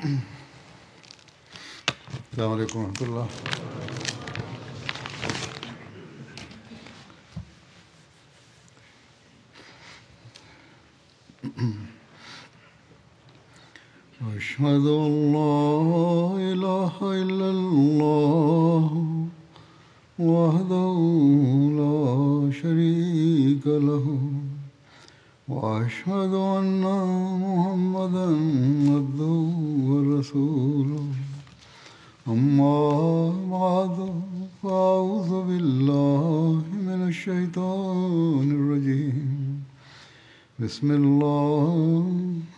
السلام عليكم ورحمة الله. أشهد أن لا إله إلا الله وحده لا شريك له وأشهد أن محمدا عبده ورسوله أما بعد فأعوذ بالله من الشيطان الرجيم بسم الله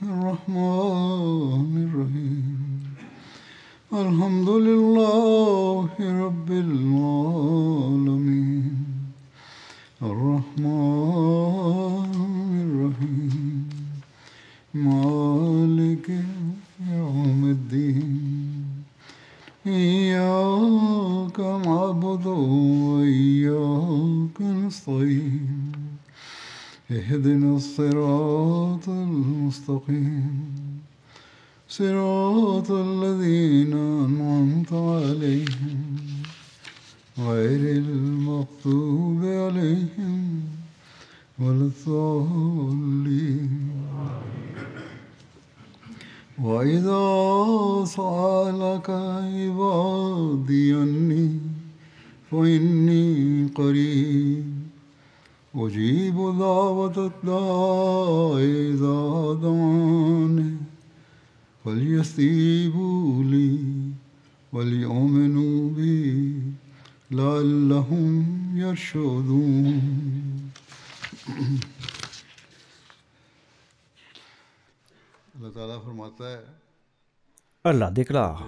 الرحمن الرحيم الحمد لله رب العالمين الرحمن الرحيم مالك يوم الدين إياك نعبد وإياك نستعين اهدنا الصراط المستقيم صراط الذين أنعمت عليهم غير المغضوب عليهم ولا الضالين. وإذا سألك عبادي عني فإني قريب أجيب دعوة الداع إذا دعاني فليستجيبوا لي وليؤمنوا بي لعلهم يرشدون. Allah déclare: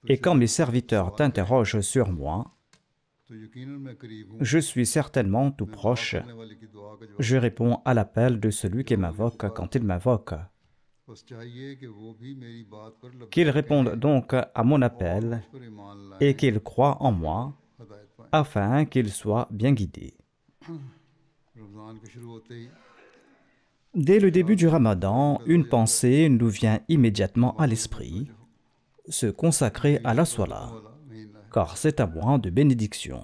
Et quand mes serviteurs t'interrogent sur moi, je suis certainement tout proche. Je réponds à l'appel de celui qui m'invoque quand il m'invoque. Qu'ils répondent donc à mon appel et qu'ils croient en moi, afin qu'ils soient bien guidés. Dès le début du Ramadan, une pensée nous vient immédiatement à l'esprit: se consacrer à la Salat, car c'est un mois de bénédiction.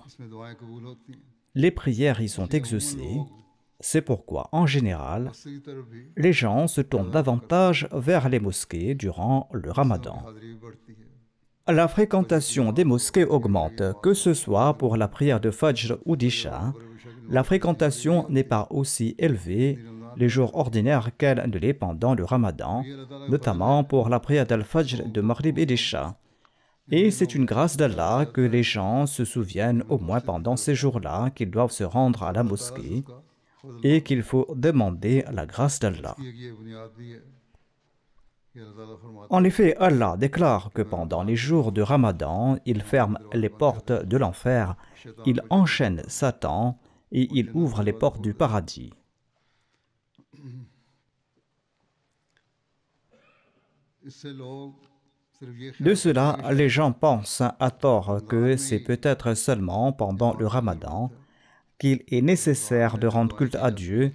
Les prières y sont exaucées, c'est pourquoi, en général, les gens se tournent davantage vers les mosquées durant le Ramadan. La fréquentation des mosquées augmente, que ce soit pour la prière de Fajr ou d'Isha. La fréquentation n'est pas aussi élevée les jours ordinaires qu'elle ne l'est pendant le Ramadan, notamment pour la prière d'Al-Fajr, de Maghrib et d'Isha. Et c'est une grâce d'Allah que les gens se souviennent au moins pendant ces jours-là qu'ils doivent se rendre à la mosquée et qu'il faut demander la grâce d'Allah. En effet, Allah déclare que pendant les jours de Ramadan, il ferme les portes de l'enfer, il enchaîne Satan et il ouvre les portes du paradis. De cela, les gens pensent à tort que c'est peut-être seulement pendant le Ramadan qu'il est nécessaire de rendre culte à Dieu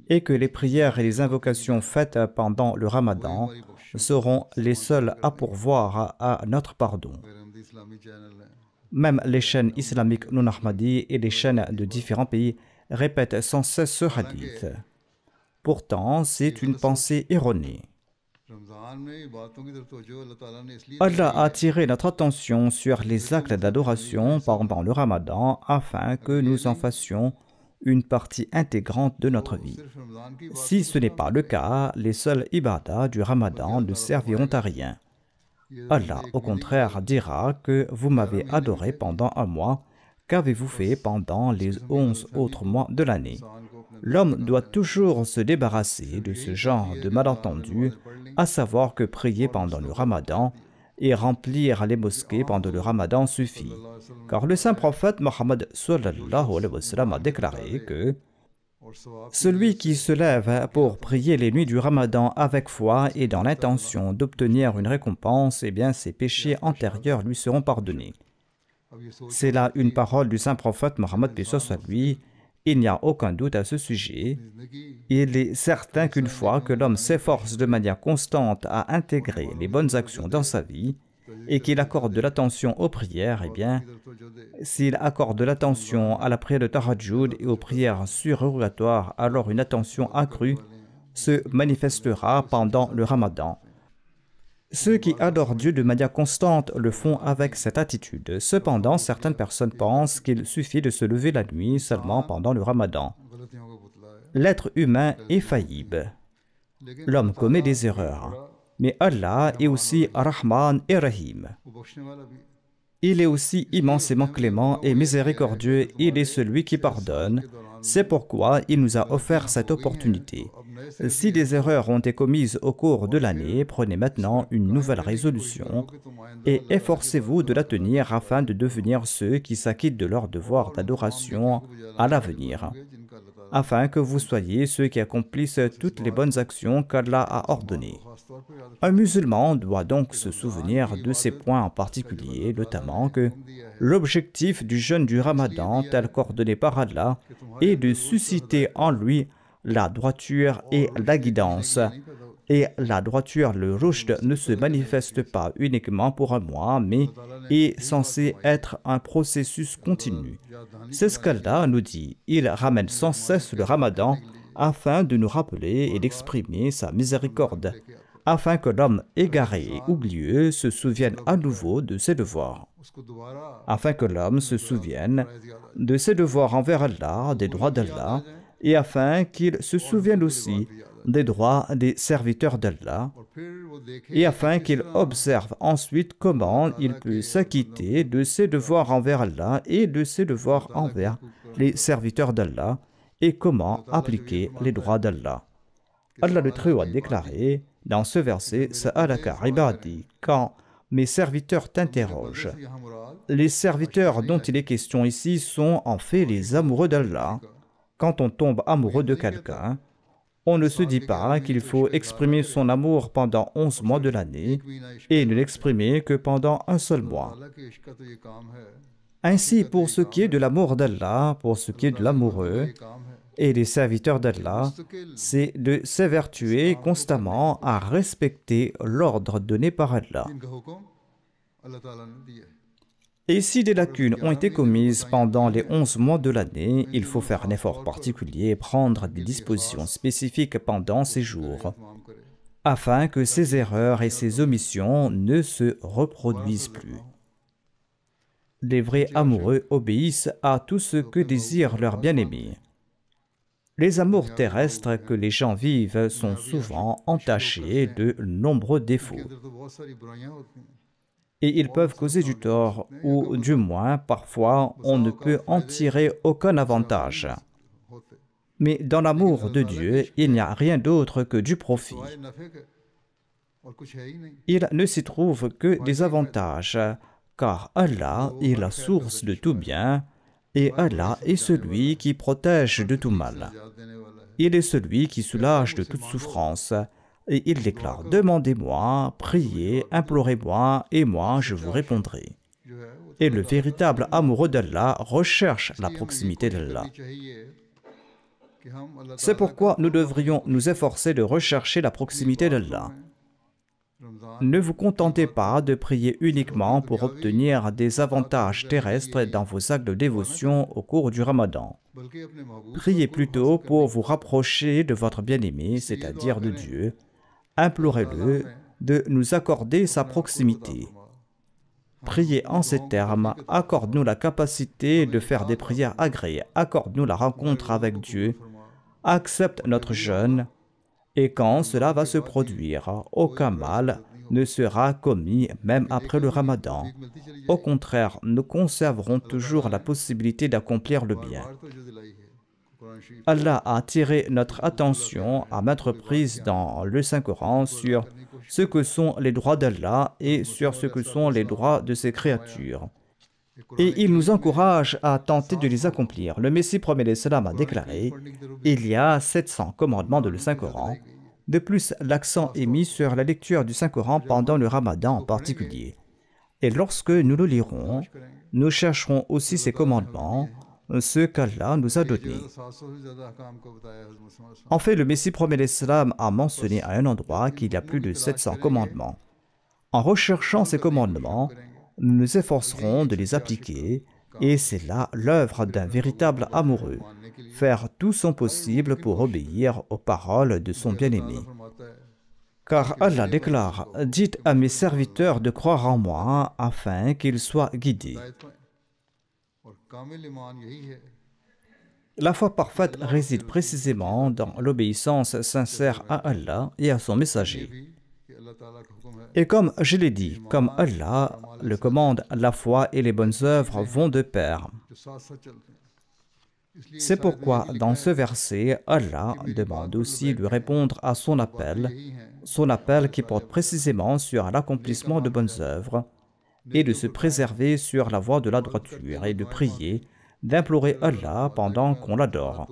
et que les prières et les invocations faites pendant le Ramadan seront les seules à pourvoir à notre pardon. Même les chaînes islamiques non ahmadi et les chaînes de différents pays répètent sans cesse ce hadith. Pourtant, c'est une pensée erronée. Allah a attiré notre attention sur les actes d'adoration pendant le Ramadan afin que nous en fassions une partie intégrante de notre vie. Si ce n'est pas le cas, les seuls ibadah du Ramadan ne serviront à rien. Allah, au contraire, dira que vous m'avez adoré pendant un mois, qu'avez-vous fait pendant les 11 autres mois de l'année? L'homme doit toujours se débarrasser de ce genre de malentendus, à savoir que prier pendant le Ramadan et remplir les mosquées pendant le Ramadan suffit. Car le saint prophète Mohammed sallallahu alayhi wa sallam a déclaré que celui qui se lève pour prier les nuits du Ramadan avec foi et dans l'intention d'obtenir une récompense, eh bien ses péchés antérieurs lui seront pardonnés. C'est là une parole du saint prophète Mohammed, paix soit sur lui, Il n'y a aucun doute à ce sujet. Il est certain qu'une fois que l'homme s'efforce de manière constante à intégrer les bonnes actions dans sa vie et qu'il accorde de l'attention aux prières, eh bien, s'il accorde de l'attention à la prière de Tahajjud et aux prières surérogatoires, alors une attention accrue se manifestera pendant le Ramadan. Ceux qui adorent Dieu de manière constante le font avec cette attitude. Cependant, certaines personnes pensent qu'il suffit de se lever la nuit seulement pendant le Ramadan. L'être humain est faillible. L'homme commet des erreurs. Mais Allah est aussi Rahman et Rahim. Il est aussi immensément clément et miséricordieux. Il est celui qui pardonne. C'est pourquoi il nous a offert cette opportunité. Si des erreurs ont été commises au cours de l'année, prenez maintenant une nouvelle résolution et efforcez-vous de la tenir afin de devenir ceux qui s'acquittent de leur devoir d'adoration à l'avenir, afin que vous soyez ceux qui accomplissent toutes les bonnes actions qu'Allah a ordonnées. Un musulman doit donc se souvenir de ces points en particulier, notamment que l'objectif du jeûne du Ramadan, tel qu'ordonné par Allah, est de susciter en lui la droiture et la guidance. Et la droiture, le rushd, ne se manifeste pas uniquement pour un mois, mais est censé être un processus continu. C'est ce qu'Allah nous dit. Il ramène sans cesse le Ramadan afin de nous rappeler et d'exprimer sa miséricorde, afin que l'homme égaré et oublieux se souvienne à nouveau de ses devoirs. Afin que l'homme se souvienne de ses devoirs envers Allah, des droits d'Allah, et afin qu'il se souvienne aussi des droits des serviteurs d'Allah, et afin qu'il observe ensuite comment il peut s'acquitter de ses devoirs envers Allah et de ses devoirs envers les serviteurs d'Allah, et comment appliquer les droits d'Allah. Allah le Très-Haut a déclaré dans ce verset « Sa'alaka ibadi » quand mes serviteurs t'interrogent. Les serviteurs dont il est question ici sont en fait les amoureux d'Allah. Quand on tombe amoureux de quelqu'un, on ne se dit pas qu'il faut exprimer son amour pendant 11 mois de l'année et ne l'exprimer que pendant un seul mois. Ainsi, pour ce qui est de l'amour d'Allah, pour ce qui est de l'amoureux et des serviteurs d'Allah, c'est de s'évertuer constamment à respecter l'ordre donné par Allah. Et si des lacunes ont été commises pendant les 11 mois de l'année, il faut faire un effort particulier et prendre des dispositions spécifiques pendant ces jours, afin que ces erreurs et ces omissions ne se reproduisent plus. Les vrais amoureux obéissent à tout ce que désire leur bien-aimé. Les amours terrestres que les gens vivent sont souvent entachés de nombreux défauts. Et ils peuvent causer du tort, ou du moins, parfois, on ne peut en tirer aucun avantage. Mais dans l'amour de Dieu, il n'y a rien d'autre que du profit. Il ne s'y trouve que des avantages, car Allah est la source de tout bien, et Allah est celui qui protège de tout mal. Il est celui qui soulage de toute souffrance. Et il déclare, demandez-moi, priez, implorez-moi, et moi je vous répondrai. Et le véritable amoureux d'Allah recherche la proximité d'Allah. C'est pourquoi nous devrions nous efforcer de rechercher la proximité d'Allah. Ne vous contentez pas de prier uniquement pour obtenir des avantages terrestres dans vos actes de dévotion au cours du Ramadan. Priez plutôt pour vous rapprocher de votre bien-aimé, c'est-à-dire de Dieu. Implorez-le de nous accorder sa proximité. Priez en ces termes, accorde-nous la capacité de faire des prières agréées, accorde-nous la rencontre avec Dieu, accepte notre jeûne, et quand cela va se produire, aucun mal ne sera commis même après le Ramadan. Au contraire, nous conserverons toujours la possibilité d'accomplir le bien. Allah a attiré notre attention à maintes reprises dans le Saint-Coran sur ce que sont les droits d'Allah et sur ce que sont les droits de ses créatures. Et il nous encourage à tenter de les accomplir. Le Messie promet l'Islam a déclaré « Il y a 700 commandements de le Saint-Coran ». De plus, l'accent est mis sur la lecture du Saint-Coran pendant le Ramadan en particulier. Et lorsque nous le lirons, nous chercherons aussi ces commandements ce qu'Allah nous a donné. En fait, le Messie premier l'Islam a mentionné à un endroit qu'il y a plus de 700 commandements. En recherchant ces commandements, nous nous efforcerons de les appliquer, et c'est là l'œuvre d'un véritable amoureux, faire tout son possible pour obéir aux paroles de son bien-aimé. Car Allah déclare, « Dites à mes serviteurs de croire en moi afin qu'ils soient guidés. » La foi parfaite réside précisément dans l'obéissance sincère à Allah et à son messager. Et comme je l'ai dit, comme Allah le commande, la foi et les bonnes œuvres vont de pair. C'est pourquoi dans ce verset, Allah demande aussi de répondre à son appel qui porte précisément sur l'accomplissement de bonnes œuvres, et de se préserver sur la voie de la droiture, et de prier, d'implorer Allah pendant qu'on l'adore.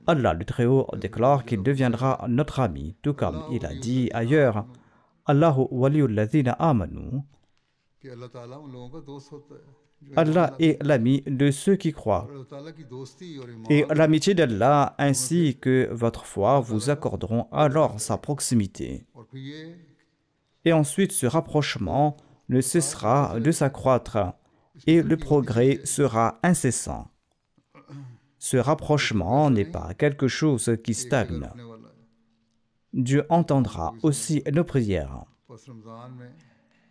Allah le Très-Haut déclare qu'il deviendra notre ami, tout comme il a dit ailleurs, Allahu waliyul ladhina amanu. Allah est l'ami de ceux qui croient. Et l'amitié d'Allah ainsi que votre foi vous accorderont alors sa proximité. Et ensuite ce rapprochement ne cessera de s'accroître et le progrès sera incessant. Ce rapprochement n'est pas quelque chose qui stagne. Dieu entendra aussi nos prières.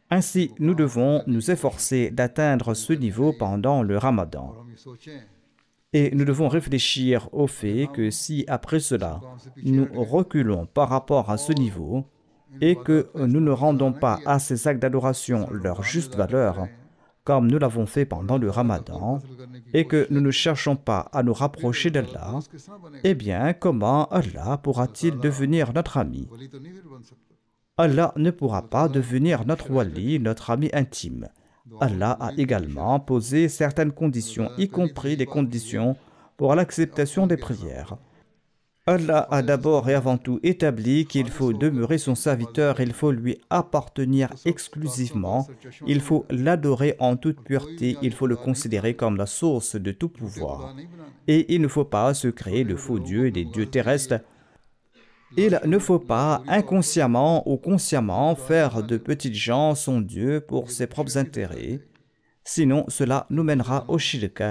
Ainsi, nous devons nous efforcer d'atteindre ce niveau pendant le Ramadan. Et nous devons réfléchir au fait que si, après cela, nous reculons par rapport à ce niveau et que nous ne rendons pas à ces actes d'adoration leur juste valeur, comme nous l'avons fait pendant le Ramadan, et que nous ne cherchons pas à nous rapprocher d'Allah, eh bien, comment Allah pourra-t-il devenir notre ami? Allah ne pourra pas devenir notre wali, notre ami intime. Allah a également posé certaines conditions, y compris des conditions pour l'acceptation des prières. Allah a d'abord et avant tout établi qu'il faut demeurer son serviteur, il faut lui appartenir exclusivement, il faut l'adorer en toute pureté, il faut le considérer comme la source de tout pouvoir. Et il ne faut pas se créer de faux dieux et des dieux terrestres. Il ne faut pas inconsciemment ou consciemment faire de petites gens son Dieu pour ses propres intérêts, sinon cela nous mènera au shirk.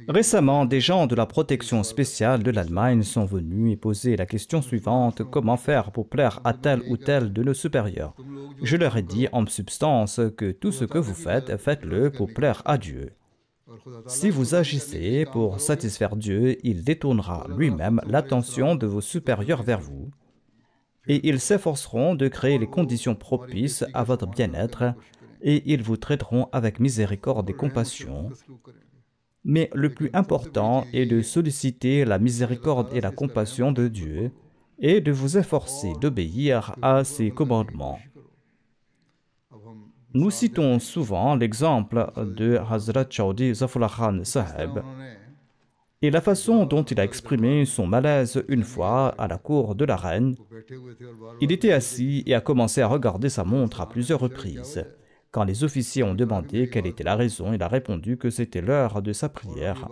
Récemment, des gens de la protection spéciale de l'Allemagne sont venus et poser la question suivante: comment faire pour plaire à tel ou tel de nos supérieurs? Je leur ai dit en substance que tout ce que vous faites, faites-le pour plaire à Dieu. Si vous agissez pour satisfaire Dieu, il détournera lui-même l'attention de vos supérieurs vers vous et ils s'efforceront de créer les conditions propices à votre bien-être et ils vous traiteront avec miséricorde et compassion. Mais le plus important est de solliciter la miséricorde et la compassion de Dieu et de vous efforcer d'obéir à ses commandements. Nous citons souvent l'exemple de Hazrat Chaudhry Zafrullah Khan Saheb et la façon dont il a exprimé son malaise une fois à la cour de la reine. Il était assis et a commencé à regarder sa montre à plusieurs reprises. Quand les officiers ont demandé quelle était la raison, il a répondu que c'était l'heure de sa prière.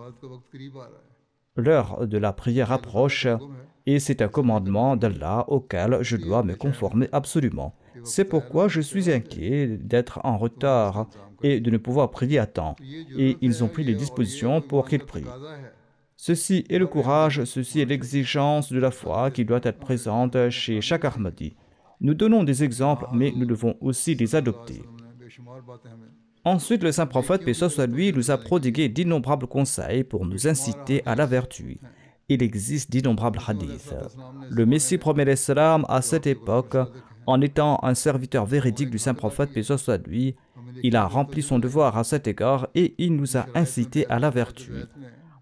L'heure de la prière approche et c'est un commandement d'Allah auquel je dois me conformer absolument. C'est pourquoi je suis inquiet d'être en retard et de ne pouvoir prier à temps. Et ils ont pris les dispositions pour qu'il prie. Ceci est le courage, ceci est l'exigence de la foi qui doit être présente chez chaque Ahmadi. Nous donnons des exemples, mais nous devons aussi les adopter. Ensuite, le saint prophète, paix soit lui, nous a prodigué d'innombrables conseils pour nous inciter à la vertu. Il existe d'innombrables hadiths. Le Messie premier l'Islam, à cette époque, en étant un serviteur véridique du saint prophète, paix soit lui, il a rempli son devoir à cet égard et il nous a incités à la vertu.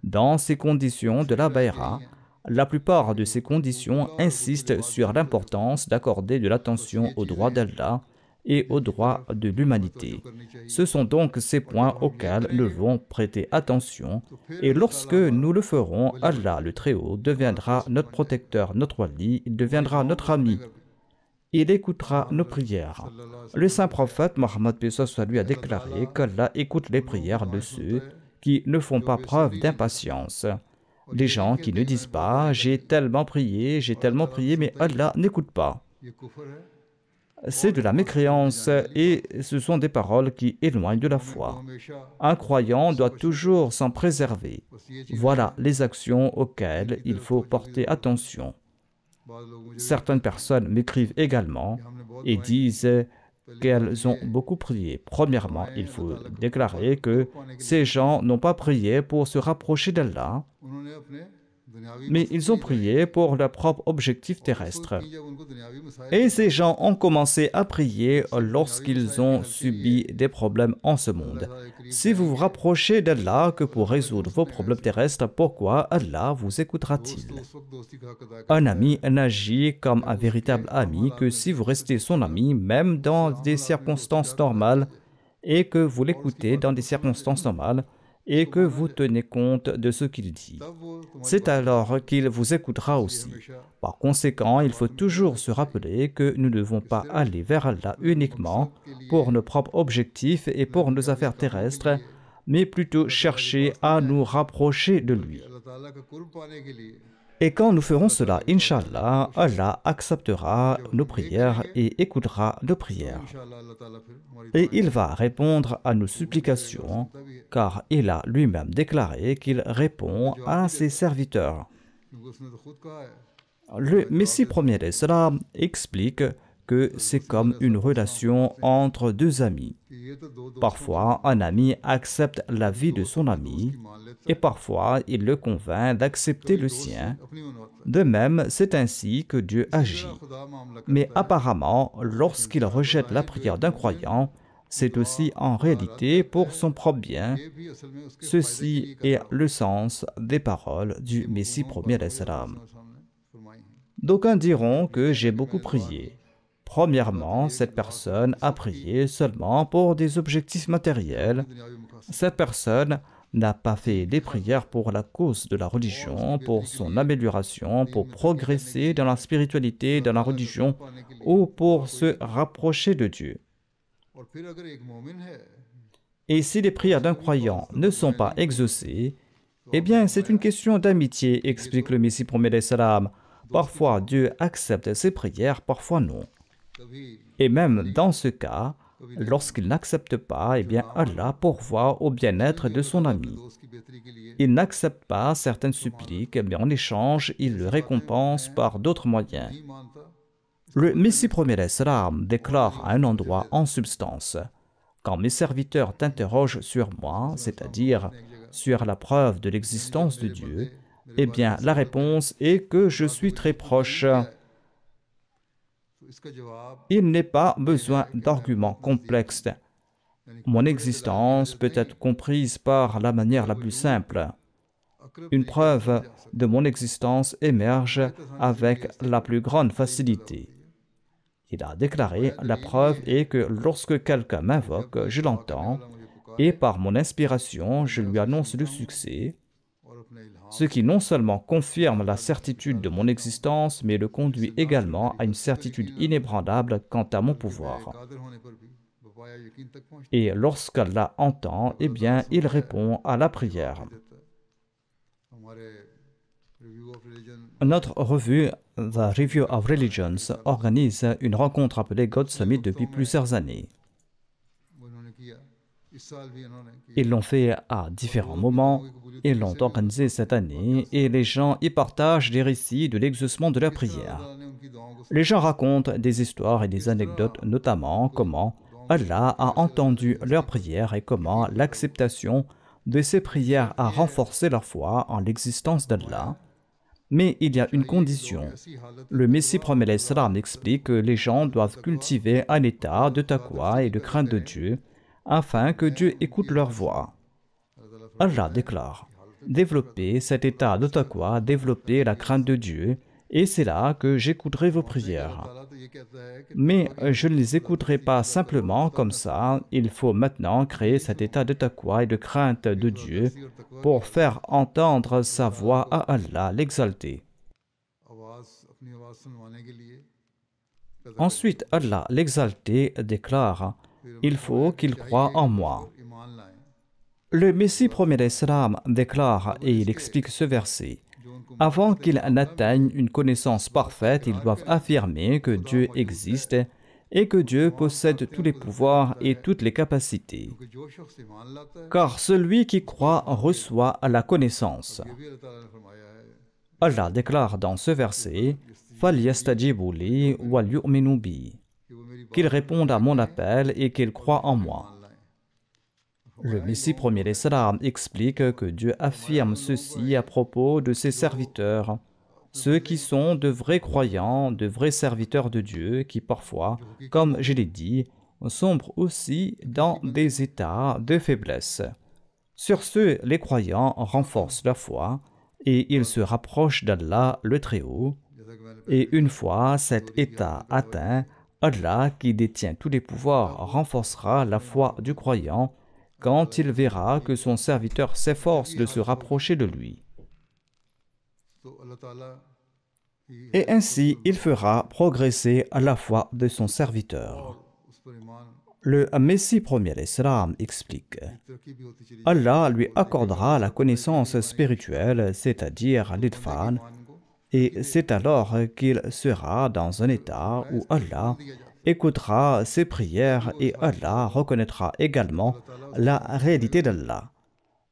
Dans ces conditions de la Bayra, la plupart de ces conditions insistent sur l'importance d'accorder de l'attention aux droits d'Allah et aux droits de l'humanité. Ce sont donc ces points auxquels nous devons prêter attention et lorsque nous le ferons, Allah le Très-Haut deviendra notre protecteur, notre wali, il deviendra notre ami. Il écoutera nos prières. Le saint prophète Mohammed paix soit lui a déclaré qu'Allah écoute les prières de ceux qui ne font pas preuve d'impatience. Les gens qui ne disent pas « j'ai tellement prié, mais Allah n'écoute pas ». C'est de la mécréance et ce sont des paroles qui éloignent de la foi. Un croyant doit toujours s'en préserver. Voilà les actions auxquelles il faut porter attention. Certaines personnes m'écrivent également et disent qu'elles ont beaucoup prié. Premièrement, il faut déclarer que ces gens n'ont pas prié pour se rapprocher d'Allah, mais ils ont prié pour leur propre objectif terrestre. Et ces gens ont commencé à prier lorsqu'ils ont subi des problèmes en ce monde. Si vous vous rapprochez d'Allah que pour résoudre vos problèmes terrestres, pourquoi Allah vous écoutera-t-il? Un ami n'agit comme un véritable ami que si vous restez son ami, même dans des circonstances normales, et que vous l'écoutez dans des circonstances normales, et que vous tenez compte de ce qu'il dit. C'est alors qu'il vous écoutera aussi. Par conséquent, il faut toujours se rappeler que nous ne devons pas aller vers Allah uniquement pour nos propres objectifs et pour nos affaires terrestres, mais plutôt chercher à nous rapprocher de lui. Et quand nous ferons cela, Inch'Allah, Allah acceptera nos prières et écoutera nos prières. Et il va répondre à nos supplications, car il a lui-même déclaré qu'il répond à ses serviteurs. Le Messie premier d'Islam explique que c'est comme une relation entre deux amis. Parfois, un ami accepte la vie de son ami, et parfois, il le convainc d'accepter le sien. De même, c'est ainsi que Dieu agit. Mais apparemment, lorsqu'il rejette la prière d'un croyant, c'est aussi en réalité pour son propre bien. Ceci est le sens des paroles du Messie premier d'Islam. D'aucuns diront que j'ai beaucoup prié. Premièrement, cette personne a prié seulement pour des objectifs matériels. Cette personne n'a pas fait des prières pour la cause de la religion, pour son amélioration, pour progresser dans la spiritualité, dans la religion, ou pour se rapprocher de Dieu. Et si les prières d'un croyant ne sont pas exaucées, eh bien c'est une question d'amitié, explique le Messie premier d'Islam. Parfois Dieu accepte ses prières, parfois non. Et même dans ce cas, lorsqu'il n'accepte pas, eh bien Allah pourvoit au bien-être de son ami. Il n'accepte pas certaines suppliques, mais en échange, il le récompense par d'autres moyens. Le Messie premier d'Islam déclare à un endroit en substance: quand mes serviteurs t'interrogent sur moi, c'est-à-dire sur la preuve de l'existence de Dieu, eh bien la réponse est que je suis très proche. Il n'est pas besoin d'arguments complexes. Mon existence peut être comprise par la manière la plus simple. Une preuve de mon existence émerge avec la plus grande facilité. Il a déclaré: la preuve est que lorsque quelqu'un m'invoque, je l'entends, et par mon inspiration, je lui annonce le succès, ce qui non seulement confirme la certitude de mon existence, mais le conduit également à une certitude inébranlable quant à mon pouvoir. Et lorsqu'Allah entend, eh bien, il répond à la prière. Notre revue The Review of Religions organise une rencontre appelée God Summit depuis plusieurs années. Ils l'ont fait à différents moments, ils l'ont organisé cette année et les gens y partagent des récits de l'exaucement de leur prière. Les gens racontent des histoires et des anecdotes, notamment comment Allah a entendu leurs prières et comment l'acceptation de ces prières a renforcé leur foi en l'existence d'Allah. Mais il y a une condition. Le Messie premier d'Islam explique que les gens doivent cultiver un état de taqwa et de crainte de Dieu afin que Dieu écoute leur voix. Allah déclare: développez cet état de taqwa, développez la crainte de Dieu, et c'est là que j'écouterai vos prières. Mais je ne les écouterai pas simplement comme ça, il faut maintenant créer cet état de taqwa et de crainte de Dieu pour faire entendre sa voix à Allah, l'exalter. Ensuite, Allah, l'exalté, déclare: il faut qu'il croie en moi. Le Messie premier d'Islam déclare et il explique ce verset. Avant qu'ils n'atteignent une connaissance parfaite, ils doivent affirmer que Dieu existe et que Dieu possède tous les pouvoirs et toutes les capacités. क्योंकि जो शख्स ईमान लाता है Car celui qui croit reçoit la connaissance. ये भी अल्लाह ताला ने फरमाया है Allah déclare dans ce verset فَلْيَسْتَجِيبُوا لِي وَلْيُؤْمِنُوا بِي कि वो मेरी qu'ils बात répondent à mon appel et qu'ils croient en moi. मान लाएं Le Messie premier d'Islam explique que Dieu affirme ceci à propos de ses serviteurs, ceux qui sont de vrais croyants, de vrais serviteurs de Dieu, qui parfois, comme je l'ai dit, sombrent aussi dans des états de faiblesse. Sur ce, les croyants renforcent leur foi et ils se rapprochent d'Allah le Très-Haut. जैसा कि मैंने Et une fois cet état atteint, Allah, qui détient tous les pouvoirs, renforcera la foi du croyant quand il verra que son serviteur s'efforce de se rapprocher de lui. तो अल्लाह ताला ही Et ainsi, il fera progresser la foi de son serviteur. उस पर ईमान Le Messie premier d'Islam explique. तरक्की भी होती चली Allah lui accordera la connaissance spirituelle, c'est-à-dire l'idfan, et c'est alors qu'il sera dans un état où Allah écoutera ses prières et Allah reconnaîtra également la réalité d'Allah.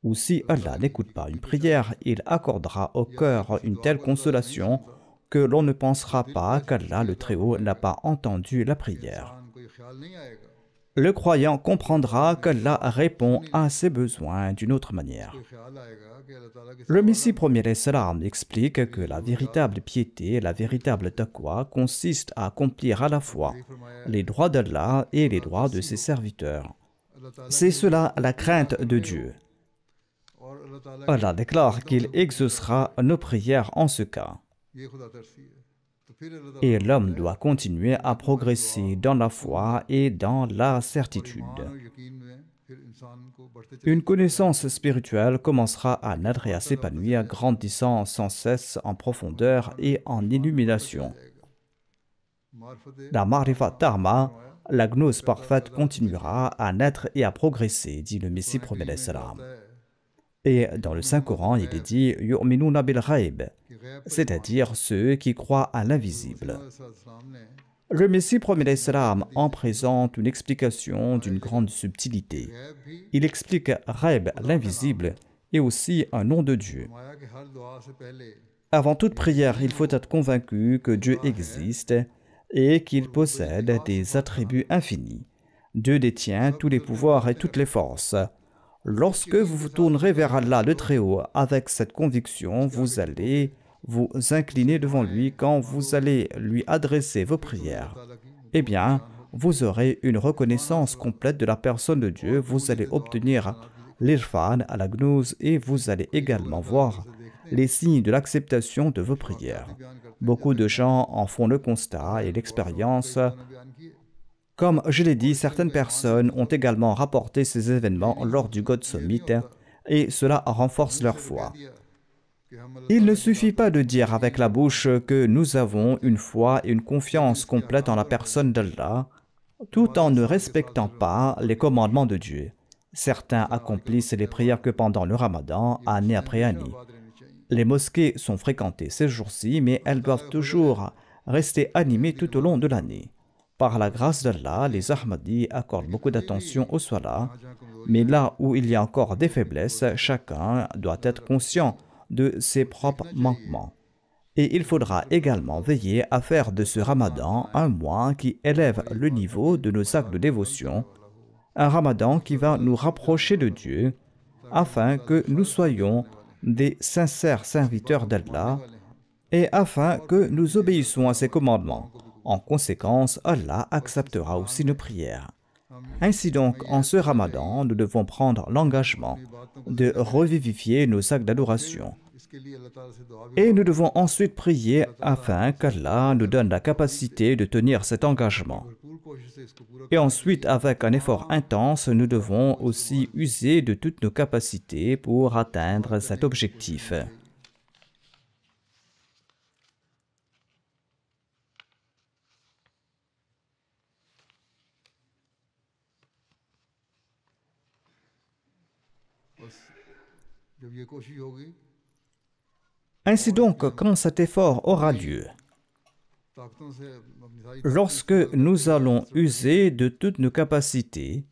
Ou si Allah n'écoute pas une prière, il accordera au cœur une telle consolation que l'on ne pensera pas qu'Allah le Très-Haut n'a pas entendu la prière. इंसान को ये ख्याल नहीं आएगा Le croyant comprendra qu'Allah répond à ses besoins d'une autre manière. कोई ख्याल आएगा कि अल्लाह ताला के Le Messie premier d'Islam explique que la véritable piété, la véritable taqwa consiste à accomplir à la fois les droits d'Allah et les droits de ses serviteurs. अल्लाह ताला C'est cela la crainte de Dieu. और अल्लाह ताला Allah déclare qu'il exaucera nos prières en ce cas. ये खुदा तरसी है तो फिर अल्लाह ताला Et l'homme doit continuer à progresser dans la foi et dans la certitude. ईमान और यकीन में फिर इंसान को बढ़ते Une connaissance spirituelle commencera à naître et à s'épanouir, grandissant sans cesse en profondeur et en illumination. मार्फत La Marifat Dharma, la gnose parfaite, continuera à naître et à progresser, dit le Messie premier d'Islam. Et dans le Saint-Coran, il est dit Yu'minuna bil ghaib, c'est-à-dire ceux qui croient à l'invisible. Le Messie premier d'Islam en présente une explication d'une grande subtilité. Il explique Ghaib, l'invisible, et aussi un nom de Dieu. फरमाया कि हर दुआ से पहले Avant toute prière, il faut être convaincu que Dieu existe et qu'il possède des attributs infinis. Dieu détient tous les pouvoirs et toutes les forces. Lorsque vous vous tournerez vers Allah le Très-Haut avec cette conviction, vous allez vous incliner devant lui quand vous allez lui adresser vos prières. Eh bien, vous aurez une reconnaissance complète de la personne de Dieu, vous allez obtenir l'irfan à la gnose et vous allez également voir les signes de l'acceptation de vos prières. Beaucoup de gens en font le constat et l'expérience. Comme je l'ai dit, certaines personnes ont également rapporté ces événements lors du God Summit et cela renforce leur foi. Il ne suffit pas de dire avec la bouche que nous avons une foi et une confiance complète en la personne d'Allah, tout en ne respectant pas les commandements de Dieu. Certains accomplissent les prières que pendant le Ramadan, année après année. Les mosquées sont fréquentées ces jours-ci, mais elles doivent toujours rester animées tout au long de l'année. Par la grâce d'Allah, les Ahmadis accordent beaucoup d'attention au salat, mais là où il y a encore des faiblesses, chacun doit être conscient de ses propres manquements. Et il faudra également veiller à faire de ce Ramadan un mois qui élève le niveau de nos actes de dévotion, un Ramadan qui va nous rapprocher de Dieu, afin que nous soyons des sincères serviteurs d'Allah et afin que nous obéissions à ses commandements. En conséquence, Allah acceptera aussi nos prières. Ainsi donc, en ce Ramadan, nous devons prendre l'engagement de revivifier nos actes d'adoration. Et nous devons ensuite prier afin qu'Allah nous donne la capacité de tenir cet engagement. Et ensuite, avec un effort intense, nous devons aussi user de toutes nos capacités pour atteindre cet objectif. जब ये कोशिश होगी Ainsi donc, quand cet effort aura lieu, ताकतों से अपनी सारी lorsque nous allons user de toutes nos capacités,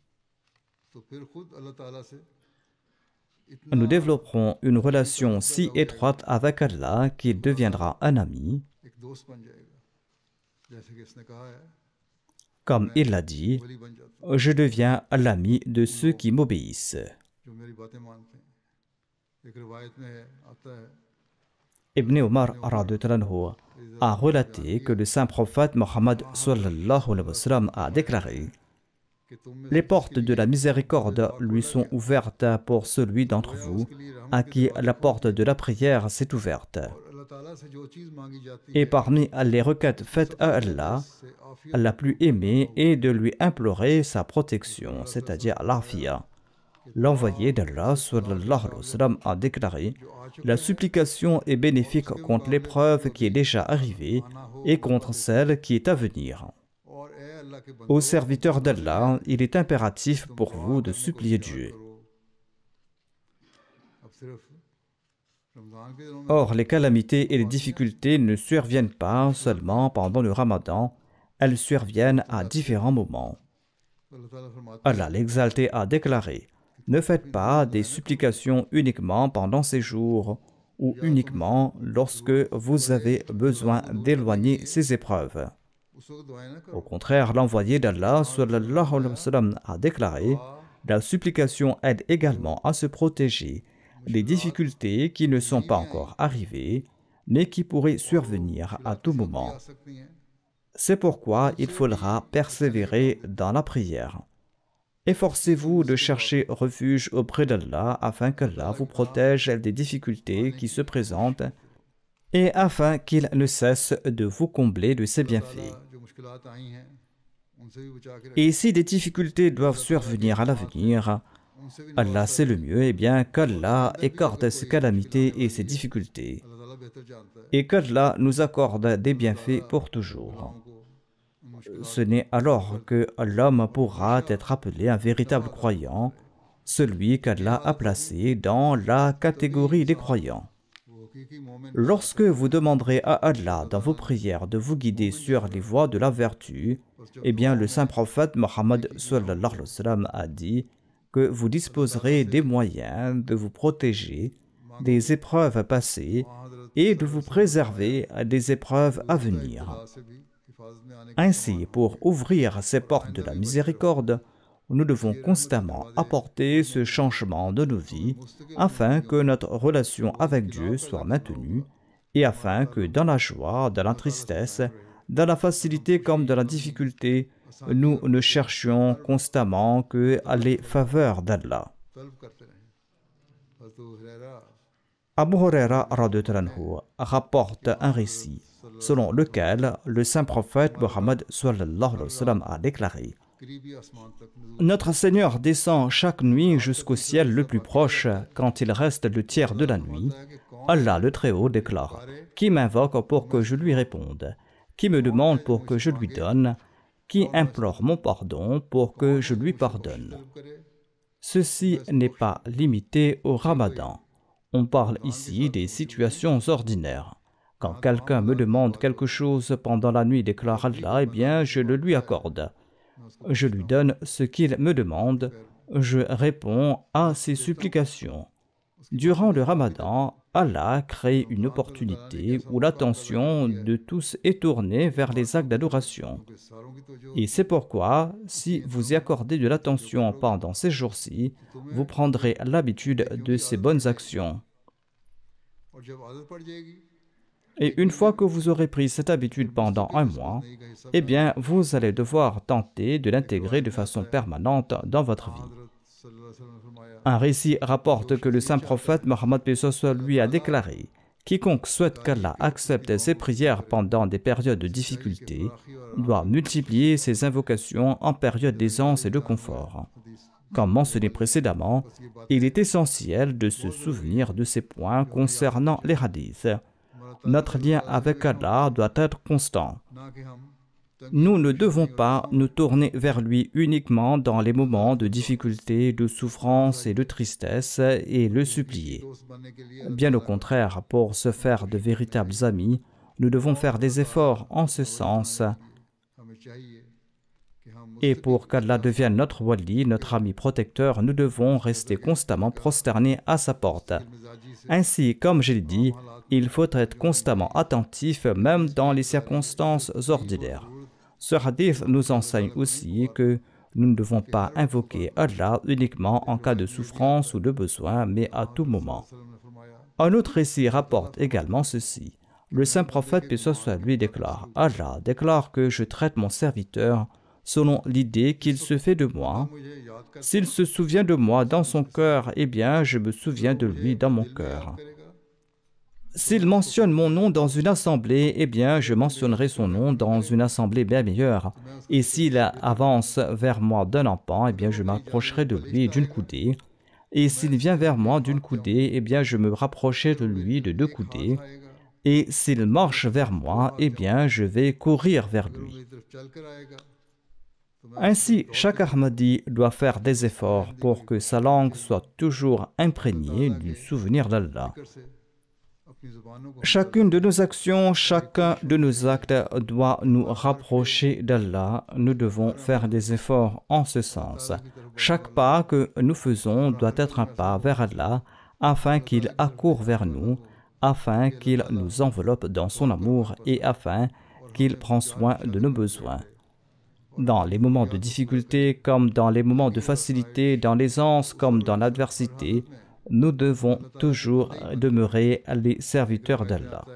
तो फिर खुद अल्लाह ताला से nous développerons une relation si étroite avec Allah qu'il deviendra un ami. एक दोस्त बन जाएगा, जैसे कि इसने कहा है Comme il l'a dit, वली बन जाता je deviens l'ami de ceux qui m'obéissent. जो मेरी बातें मानते हैं। एक रिवायत में है आता है Ibn Omar radhiyallahu anhu a relaté que le saint prophète Mohammed sallallahu alayhi wa sallam a déclaré: कि तुम में les portes de la miséricorde lui sont ouvertes pour celui d'entre vous à qui la porte de la prière s'est ouverte. अल्लाह ताला से जो चीज मांगी जाती Et parmi les requêtes faites à Allah, है la plus aimée est de lui implorer sa protection, c'est-à-dire l'afia. L'envoyé d'Allah sallallahu alayhi wa sallam a déclaré: la supplication est bénéfique contre l'épreuve qui est déjà arrivée et contre celle qui est à venir. और ए अल्लाह के बंदे Aux serviteurs d'Allah, il est impératif pour vous de supplier Dieu. अब सिर्फ रमजान के दिनों में Or, les calamités et les difficultés ne surviennent pas seulement pendant le Ramadan, elles surviennent à différents moments. अल्लाह ताला फरमाता Allah l'exalté a déclaré: ne faites pas des supplications uniquement pendant ces jours ou uniquement lorsque vous avez besoin d'éloigner ces épreuves. है उस वक्त दुआएं ना करो Au contraire, l'envoyé d'Allah sallallahu alayhi wa sallam a déclaré: la supplication aide également à se protéger des difficultés qui ne sont pas encore arrivées, mais qui pourraient survenir à tout moment. आ सकती हैं C'est pourquoi il faudra persévérer dans la prière. Efforcez-vous de chercher refuge auprès d'Allah afin qu'Allah vous protège des difficultés qui se présentent et afin qu'il ne cesse de vous combler de ses bienfaits. जो मुश्किलात आई हैं उनसे भी बचा के Et si des difficultés doivent survenir à l'avenir, उनसे भी Allah sait le mieux, et bien qu'Allah écarte ces calamités et ces difficultés, अल्लाह ताला बेहतर जानता है et qu'Allah nous accorde des bienfaits pour toujours. हमको Ce n'est alors que l'homme pourra être appelé un véritable croyant, celui qu'Allah a placé dans la catégorie des croyants. वो हकीकी मोमिन Lorsque vous demanderez à Allah dans vos prières de vous guider sur les voies de la vertu, eh bien le saint prophète Mohammed sallallahu alayhi wa sallam a dit que vous disposerez des moyens de vous protéger des épreuves passées et de vous préserver des épreuves à venir. से भी हिफाजत में आने Ainsi, pour ouvrir ces portes de la miséricorde, nous devons constamment apporter ce changement de nos vies afin que notre relation avec Dieu soit maintenue et afin que dans la joie, dans la tristesse, dans la facilité comme dans la difficulté, nous ne cherchions constamment que les faveurs d'Allah. तलब करते रहें हज़रत Huraira Abu Huraira radhiyallahu anhu rapporte un récit selon lequel le saint prophète Mohammed sallallahu alayhi wa sallam a déclaré: करीबी आसमान तक नज़ूल notre Seigneur descend chaque nuit jusqu'au ciel le plus proche quand il reste le tiers de la nuit. Allah le Très-Haut déclare: qui m'invoque pour que je lui réponde? Qui me demande pour que je lui donne? Qui implore mon pardon pour que je lui pardonne? करे Ceci n'est pas limité au Ramadan. On parle ici des situations ordinaires. Quand quelqu'un me demande quelque chose pendant la nuit, déclare Allah, eh bien, je le lui accorde. Je lui donne ce qu'il me demande. Je réponds à ses supplications. Durant le Ramadan, Allah crée une opportunité où l'attention de tous est tournée vers les actes d'adoration. के सारों की तो जो Et c'est pourquoi, si vous y accordez de l'attention pendant ces jours-ci, vous prendrez l'habitude de ces bonnes actions. और जब आदत पड़ जाएगी Et une fois que vous aurez pris cette habitude pendant un mois, eh bien, vous allez devoir tenter de l'intégrer de façon permanente dans votre vie. हज़रत सल्लल्लाहु अलैहि वसल्लम ने फरमाया Un récit rapporte que le saint prophète Mohammed lui a déclaré: quiconque souhaite qu'Allah accepte ses prières pendant des périodes de difficulté doit multiplier ses invocations en période d'aisance et de confort. Comme mentionné précédemment, il est essentiel de se souvenir de ces points concernant les hadiths. Notre lien avec Allah doit être constant. ना कि हम Nous ne devons pas nous tourner vers lui uniquement dans les moments de difficulté, de souffrance et de tristesse et le supplier. Bien au contraire, pour se faire de véritables amis, nous devons faire des efforts en ce sens. Et pour qu'Allah devienne notre wali, notre ami protecteur, nous devons rester constamment prosternés à sa porte. Ainsi, comme je l'ai dit, il faut être constamment attentif même dans les circonstances ordinaires. Ce hadith nous enseigne aussi que nous ne devons pas invoquer Allah uniquement en cas de souffrance ou de besoin, mais à tout moment. Un autre récit rapporte également ceci. Le saint prophète, paix soit lui, déclare « Allah déclare que je traite mon serviteur selon l'idée qu'il se fait de moi. S'il se souvient de moi dans son cœur, eh bien, je me souviens de lui dans mon cœur. S'il mentionne mon nom dans une assemblée, eh bien, je mentionnerai son nom dans une assemblée bien meilleure. Et s'il avance vers moi d'un empan, eh bien, je m'approcherai de lui d'une coudée. Et s'il vient vers moi d'une coudée, eh bien, je me rapprocherai de lui de 2 coudées. Et s'il marche vers moi, eh bien, je vais courir vers lui. » Ainsi, chaque Ahmadi doit faire des efforts pour que sa langue soit toujours imprégnée du souvenir d'Allah. Chacune de nos actions, chacun de nos actes doit nous rapprocher d'Allah. Nous devons faire des efforts en ce sens. Chaque pas que nous faisons doit être un pas vers Allah afin qu'il accourt vers nous, afin qu'il nous enveloppe dans son amour et afin qu'il prenne soin de nos besoins. Dans les moments de difficulté comme dans les moments de facilité, dans l'aisance comme dans l'adversité, nous devons toujours demeurer les serviteurs d'Allah.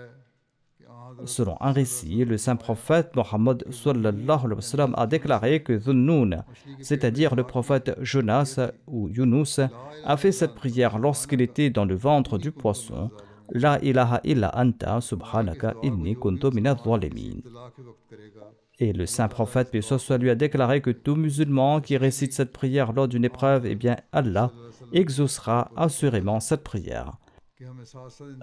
Selon un récit, le saint prophète Mohammed sallallahu alayhi wa sallam a déclaré que Dhunnun, c'est-à-dire le prophète Jonas ou Yunus, a fait cette prière lorsqu'il était dans le ventre du poisson. La ilaha illa anta subhanaka inni kuntu minadh zalimin. Et le saint prophète, paix soit lui, a déclaré que tout musulman qui récite cette prière lors d'une épreuve, eh bien Allah exaucera assurément cette prière.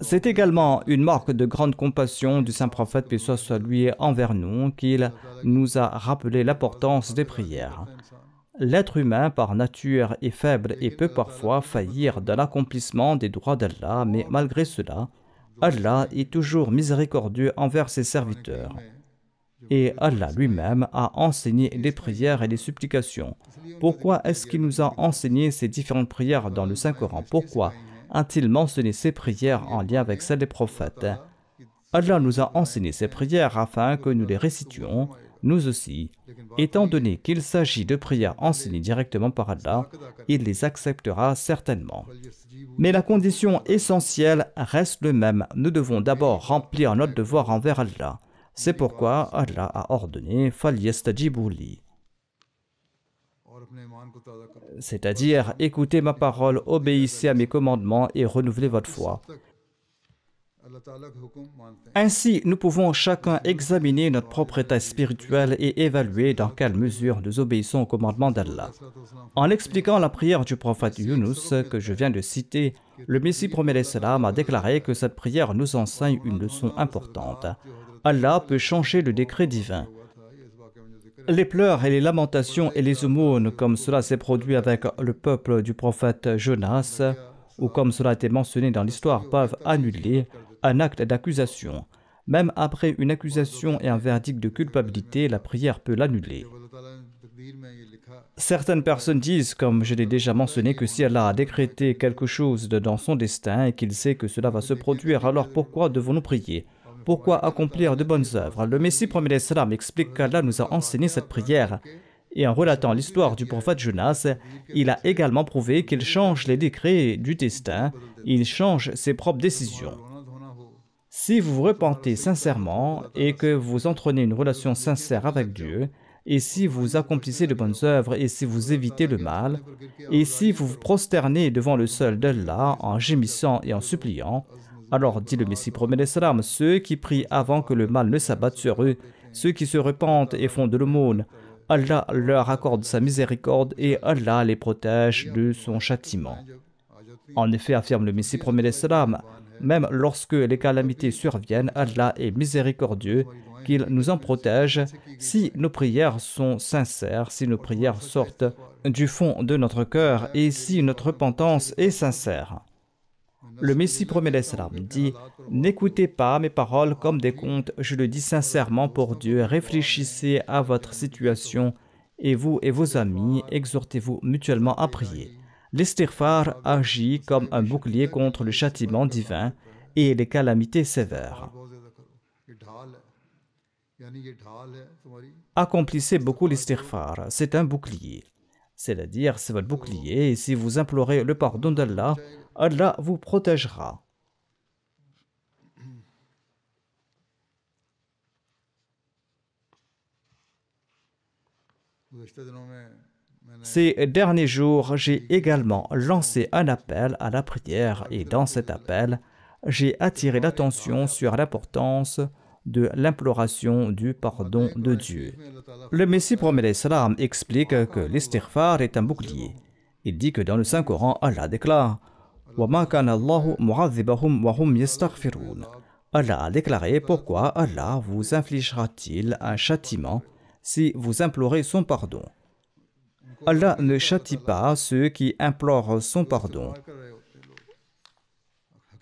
C'est également une marque de grande compassion du saint prophète, paix soit lui, envers nous, qu'il nous a rappelé l'importance des prières. L'être humain, par nature, est faible et peut parfois faillir dans l'accomplissement des droits d'Allah, mais malgré cela, Allah est toujours miséricordieux envers ses serviteurs. Et Allah lui-même a enseigné les prières et les supplications. Pourquoi est-ce qu'il nous a enseigné ces différentes prières dans le Saint-Coran? Pourquoi a-t-il mentionné ces prières en lien avec celles des prophètes? Allah nous a enseigné ces prières afin que nous les récitions, nous aussi. Étant donné qu'il s'agit de prières enseignées directement par Allah, il les acceptera certainement. Mais la condition essentielle reste le même. Nous devons d'abord remplir notre devoir envers Allah. C'est pourquoi Allah a ordonné « Falyastajibu li », c'est-à-dire écoutez ma parole, obéissez à mes commandements et renouvelez votre foi. Ainsi, nous pouvons chacun examiner notre propre état spirituel et évaluer dans quelle mesure nous obéissons aux commandements d'Allah. En expliquant la prière du prophète Yunus que je viens de citer, le Messie promet salam a déclaré que cette prière nous enseigne une leçon importante. Allah peut changer le décret divin. Les pleurs et les lamentations et les aumônes, comme cela s'est produit avec le peuple du prophète Jonas, ou comme cela a été mentionné dans l'histoire, peuvent annuler un acte d'accusation. Même après une accusation et un verdict de culpabilité, la prière peut l'annuler. Certaines personnes disent, comme je l'ai déjà mentionné, que si Allah a décrété quelque chose dans son destin et qu'il sait que cela va se produire, alors pourquoi devons-nous prier? Pourquoi accomplir de bonnes œuvres? Le Messie promet l'Islam explique qu'Allah nous a enseigné cette prière. Et en relatant l'histoire du prophète Jonas, il a également prouvé qu'il change les décrets du destin, il change ses propres décisions. Si vous vous repentez sincèrement et que vous entretenez une relation sincère avec Dieu, et si vous accomplissez de bonnes œuvres et si vous évitez le mal, et si vous vous prosternez devant le seul d'Allah en gémissant et en suppliant, alors dit le Messie promet l'Islam, ceux qui prient avant que le mal ne s'abatte sur eux, ceux qui se repentent et font de l'aumône, Allah leur accorde sa miséricorde et Allah les protège de son châtiment. En effet, affirme le Messie promet l'Islam, même lorsque les calamités surviennent, Allah est miséricordieux qu'il nous en protège si nos prières sont sincères, si nos prières sortent du fond de notre cœur et si notre repentance est sincère. Le Messie promet l'Islam dit « N'écoutez pas mes paroles comme des contes, je le dis sincèrement pour Dieu, réfléchissez à votre situation et vous et vos amis, exhortez-vous mutuellement à prier. » L'istighfar agit comme un bouclier contre le châtiment divin et les calamités sévères. Accomplissez beaucoup l'istighfar, c'est un bouclier. C'est-à-dire, c'est votre bouclier, et si vous implorez le pardon d'Allah, Allah vous protégera. Ces derniers jours, j'ai également lancé un appel à la prière et dans cet appel, j'ai attiré l'attention sur l'importance de l'imploration du pardon de Dieu. Le Messie promet l'Islam explique que l'istighfar est un bouclier. Il dit que dans le Saint-Coran, Allah déclare « وَمَا كَانَ اللَّهُ مُعَذِّبَهُمْ وَهُمْ يَسْتَغْفِرُونَ » Allah a déclaré pourquoi Allah vous infligera-t-il un châtiment si vous implorez son pardon. Allah ne châtie pas ceux qui implorent son pardon.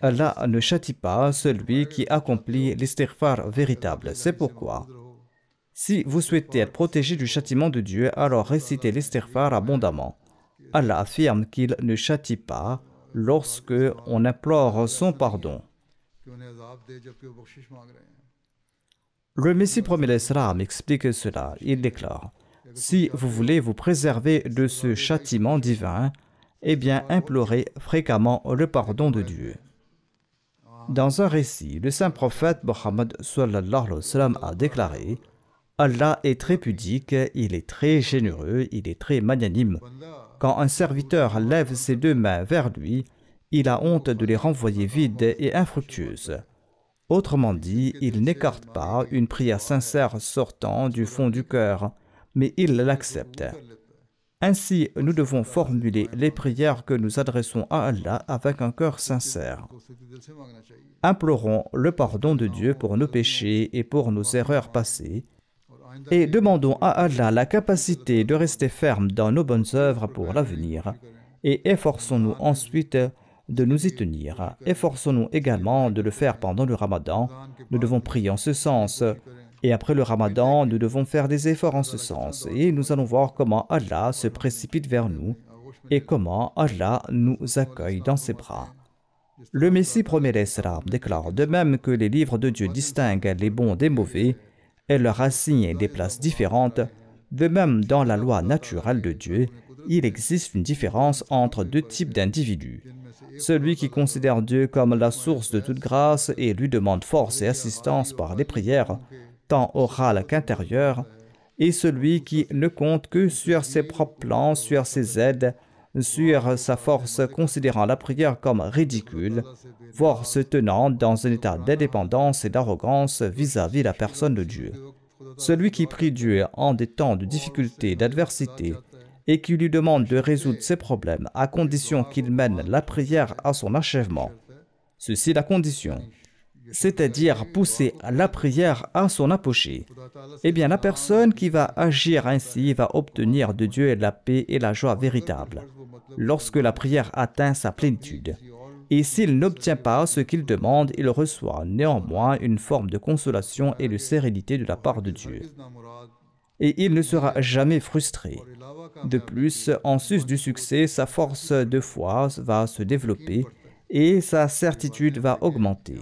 Allah ne châtie pas celui qui accomplit l'istighfar véritable. C'est pourquoi, si vous souhaitez être protégé du châtiment de Dieu, alors récitez l'istighfar abondamment. Allah affirme qu'il ne châtie pas lorsque on implore son pardon. Le Messie promet l'Islam explique cela. Il déclare « Si vous voulez vous préserver de ce châtiment divin, eh bien implorez fréquemment le pardon de Dieu. » Dans un récit, le saint prophète Mohammed a déclaré « Allah est très pudique, il est très généreux, il est très magnanime. Quand un serviteur lève ses deux mains vers lui, il a honte de les renvoyer vides et infructueuses. Autrement dit, il n'écarte pas une prière sincère sortant du fond du cœur, mais il l'accepte. Ainsi, nous devons formuler les prières que nous adressons à Allah avec un cœur sincère. Implorons le pardon de Dieu pour nos péchés et pour nos erreurs passées, et demandons à Allah la capacité de rester ferme dans nos bonnes œuvres pour l'avenir, et efforçons-nous ensuite de nous y tenir. Efforçons-nous également de le faire pendant le Ramadan. Nous devons prier en ce sens. Et après le Ramadan, nous devons faire des efforts en ce sens. Et nous allons voir comment Allah se précipite vers nous et comment Allah nous accueille dans ses bras. Le Messie promet l'Islam déclare de même que les livres de Dieu distinguent les bons des mauvais et leur assignent des places différentes, de même dans la loi naturelle de Dieu, il existe une différence entre deux types d'individus. Celui qui considère Dieu comme la source de toute grâce et lui demande force et assistance par les prières, tant orales qu'intérieures, et celui qui ne compte que sur ses propres plans, sur ses aides, sur sa force, considérant la prière comme ridicule, voire se tenant dans un état d'indépendance et d'arrogance vis-à-vis la personne de Dieu. Celui qui prie Dieu en des temps de difficulté et d'adversité, et qui lui demande de résoudre ses problèmes à condition qu'il mène la prière à son achèvement. Ceci est la condition, c'est-à-dire pousser la prière à son apogée. Eh bien, la personne qui va agir ainsi va obtenir de Dieu la paix et la joie véritable, lorsque la prière atteint sa plénitude. Et s'il n'obtient pas ce qu'il demande, il reçoit néanmoins une forme de consolation et de sérénité de la part de Dieu. Et il ne sera jamais frustré. De plus, en sus du succès, sa force de foi va se développer et sa certitude va augmenter.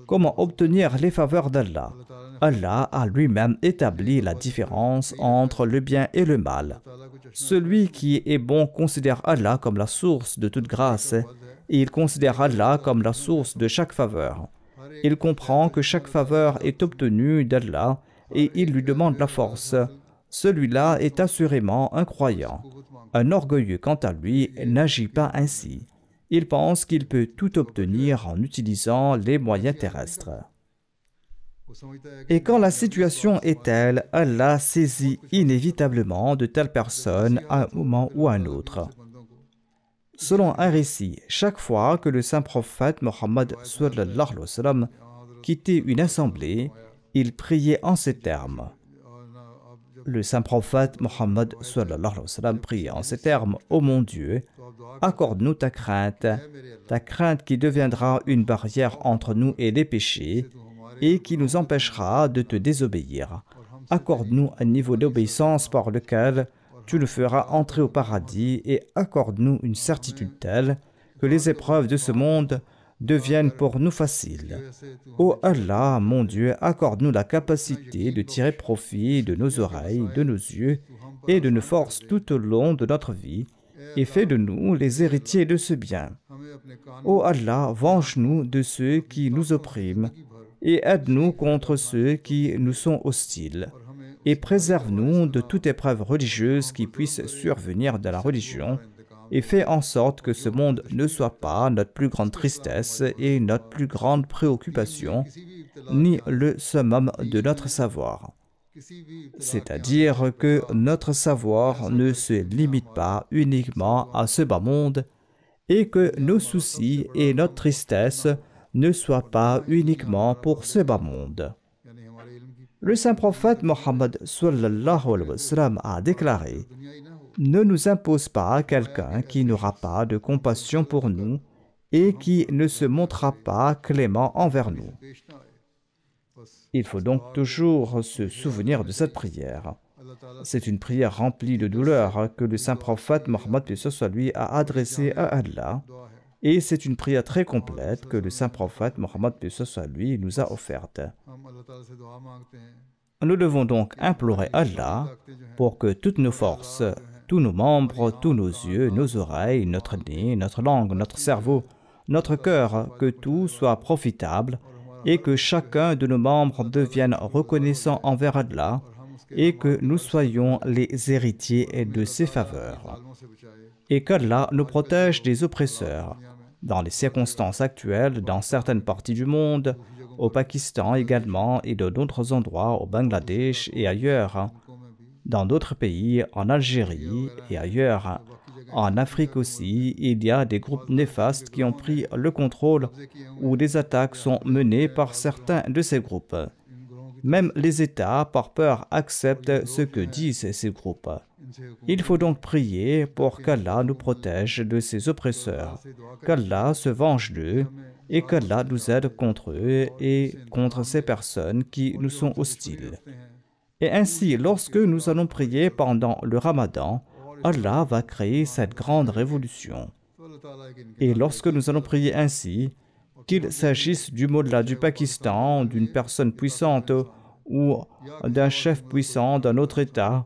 Comment obtenir les faveurs d'Allah? Allah a lui-même établi la différence entre le bien et le mal. Celui qui est bon considère Allah comme la source de toute grâce et il considère Allah comme la source de chaque faveur. Il comprend que chaque faveur est obtenue d'Allah et il lui demande la force. Celui-là est assurément un croyant. Un orgueilleux, quant à lui, n'agit pas ainsi. Il pense qu'il peut tout obtenir en utilisant les moyens terrestres. Et quand la situation est telle, Allah saisit inévitablement de telles personnes à un moment ou à un autre. Selon un récit, chaque fois que le saint prophète Mohammed quittait une assemblée, Il priait en ces termes. Le saint prophète Mohammed sallallahu alayhi wa sallam priait en ces termes: Ô mon Dieu, accorde-nous ta crainte qui deviendra une barrière entre nous et les péchés et qui nous empêchera de te désobéir. Accorde-nous un niveau d'obéissance par lequel tu nous feras entrer au paradis et accorde-nous une certitude telle que les épreuves de ce monde deviennent pour nous faciles. Ô Allah, mon Dieu, accorde-nous la capacité de tirer profit de nos oreilles, de nos yeux et de nos forces tout au long de notre vie et fais de nous les héritiers de ce bien. Ô Allah, venge-nous de ceux qui nous oppriment et aide-nous contre ceux qui nous sont hostiles et préserve-nous de toute épreuve religieuse qui puisse survenir de la religion et fais en sorte que ce monde ne soit pas notre plus grande tristesse et notre plus grande préoccupation, ni le summum de notre savoir. C'est-à-dire que notre savoir ne se limite pas uniquement à ce bas monde et que nos soucis et notre tristesse ne soient pas uniquement pour ce bas monde. Le saint prophète Mohammed sallallahu alayhi wa sallam a déclaré: ne nous impose pas quelqu'un qui n'aura pas de compassion pour nous et qui ne se montrera pas clément envers nous. Il faut donc toujours se souvenir de cette prière. C'est une prière remplie de douleur que le saint prophète Mohammed lui a adressée à Allah, et c'est une prière très complète que le saint prophète Mohammed lui nous a offerte. Nous devons donc implorer Allah pour que toutes nos forces, tous nos membres, tous nos yeux, nos oreilles, notre nez, notre langue, notre cerveau, notre cœur, que tout soit profitable et que chacun de nos membres devienne reconnaissant envers Allah et que nous soyons les héritiers de ses faveurs. Et qu'Allah nous protège des oppresseurs. Dans les circonstances actuelles, dans certaines parties du monde, au Pakistan également et dans d'autres endroits, au Bangladesh et ailleurs, dans d'autres pays, en Algérie et ailleurs, en Afrique aussi, il y a des groupes néfastes qui ont pris le contrôle ou des attaques sont menées par certains de ces groupes. Même les États, par peur, acceptent ce que disent ces groupes. Il faut donc prier pour qu'Allah nous protège de ces oppresseurs, qu'Allah se venge d'eux et qu'Allah nous aide contre eux et contre ces personnes qui nous sont hostiles. Et ainsi, lorsque nous allons prier pendant le Ramadan, Allah va créer cette grande révolution. Et lorsque nous allons prier ainsi, qu'il s'agisse du mollah du Pakistan, d'une personne puissante ou d'un chef puissant d'un autre État,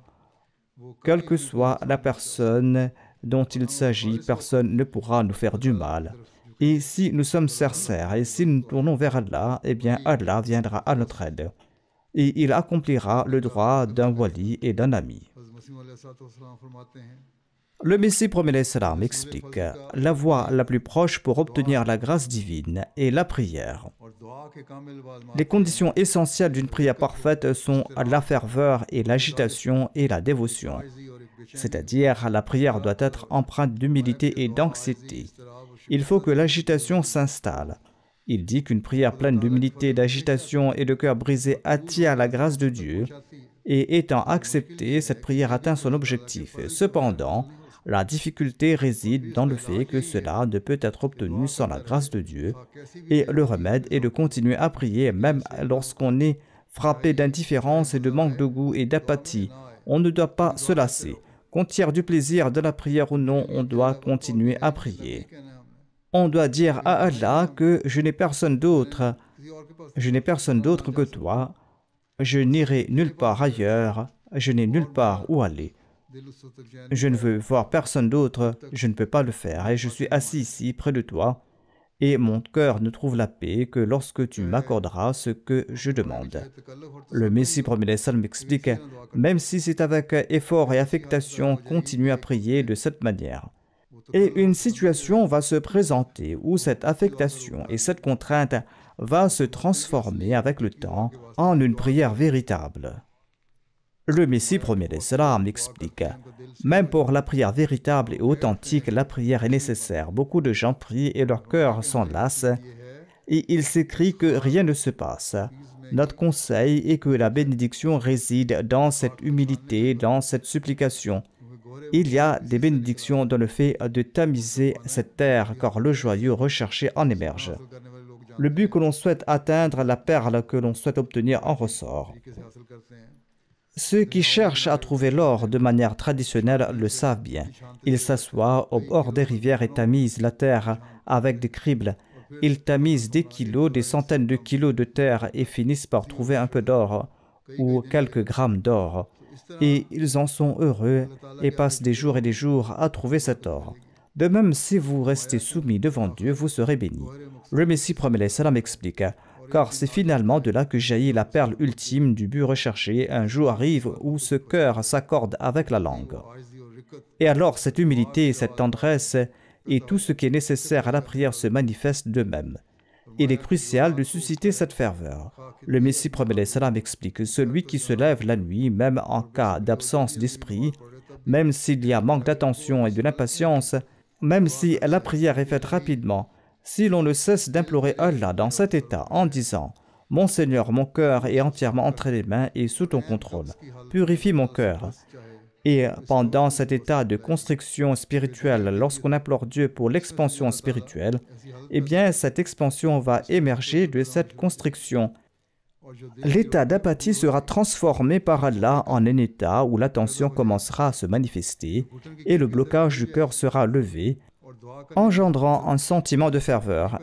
quelle que soit la personne dont il s'agit, personne ne pourra nous faire du mal. Et si nous sommes sincères et si nous tournons vers Allah, eh bien Allah viendra à notre aide. Et il accomplira le droit d'un wali et d'un ami. Le Messie premier salam explique: la voie la plus proche pour obtenir la grâce divine est la prière. Les conditions essentielles d'une prière parfaite sont la ferveur et l'agitation et la dévotion. C'est-à-dire, la prière doit être empreinte d'humilité et d'anxiété. Il faut que l'agitation s'installe. Il dit qu'une prière pleine d'humilité, d'agitation et de cœur brisé attire la grâce de Dieu, et étant acceptée, cette prière atteint son objectif. Cependant, la difficulté réside dans le fait que cela ne peut être obtenu sans la grâce de Dieu, et le remède est de continuer à prier même lorsqu'on est frappé d'indifférence et de manque de goût et d'apathie. On ne doit pas se lasser. Qu'on tire du plaisir de la prière ou non, on doit continuer à prier. On doit dire à Allah que je n'ai personne d'autre que toi, je n'irai nulle part ailleurs, je n'ai nulle part où aller. Je ne veux voir personne d'autre, je ne peux pas le faire, et je suis assis ici près de toi, et mon cœur ne trouve la paix que lorsque tu m'accorderas ce que je demande. Le Messie premier salam m'explique: même si c'est avec effort et affectation, continue à prier de cette manière. Et une situation va se présenter où cette affectation et cette contrainte va se transformer avec le temps en une prière véritable. Le Messie premier salam explique: même pour la prière véritable et authentique, la prière est nécessaire. Beaucoup de gens prient et leur cœur s'enlace et il s'écrit que rien ne se passe. Notre conseil est que la bénédiction réside dans cette humilité, dans cette supplication. Il y a des bénédictions dans le fait de tamiser cette terre, car le joyeux recherché en émerge. Le but que l'on souhaite atteindre, la perle que l'on souhaite obtenir en ressort. Ceux qui cherchent à trouver l'or de manière traditionnelle le savent bien. Ils s'assoient au bord des rivières et tamisent la terre avec des cribles. Ils tamisent des kilos, des centaines de kilos de terre et finissent par trouver un peu d'or ou quelques grammes d'or. Et ils en sont heureux et passent des jours et des jours à trouver cet or. De même, si vous restez soumis devant Dieu, vous serez bénis. Le Messie promet salam explique, car c'est finalement de là que jaillit la perle ultime du but recherché. Un jour arrive où ce cœur s'accorde avec la langue. Et alors cette humilité, cette tendresse et tout ce qui est nécessaire à la prière se manifeste d'eux-mêmes. Il est crucial de susciter cette ferveur. Le Messie promet salam explique que celui qui se lève la nuit, même en cas d'absence d'esprit, même s'il y a manque d'attention et de l'impatience, même si la prière est faite rapidement, si l'on ne cesse d'implorer Allah dans cet état en disant « Mon Seigneur, mon cœur est entièrement entre les mains et sous ton contrôle. Purifie mon cœur. » Et pendant cet état de constriction spirituelle, lorsqu'on implore Dieu pour l'expansion spirituelle, eh bien, cette expansion va émerger de cette constriction. L'état d'apathie sera transformé par Allah en un état où l'attention commencera à se manifester et le blocage du cœur sera levé, engendrant un sentiment de ferveur.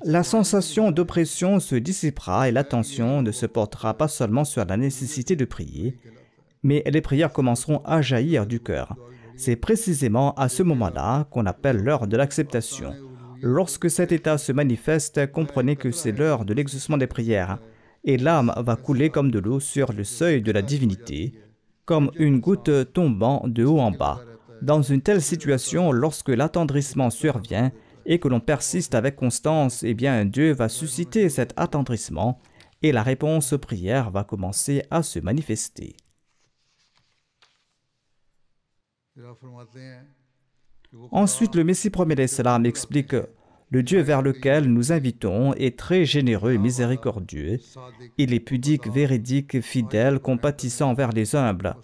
La sensation d'oppression se dissipera et l'attention ne se portera pas seulement sur la nécessité de prier, mais les prières commenceront à jaillir du cœur. C'est précisément à ce moment-là qu'on appelle l'heure de l'acceptation. Lorsque cet état se manifeste, comprenez que c'est l'heure de l'exaucement des prières, et l'âme va couler comme de l'eau sur le seuil de la divinité, comme une goutte tombant de haut en bas. Dans une telle situation, lorsque l'attendrissement survient et que l'on persiste avec constance, eh bien Dieu va susciter cet attendrissement et la réponse aux prières va commencer à se manifester. Ensuite, le Messie promet salam explique « Le Dieu vers lequel nous invitons est très généreux et miséricordieux. Il est pudique, véridique, fidèle, compatissant envers les humbles.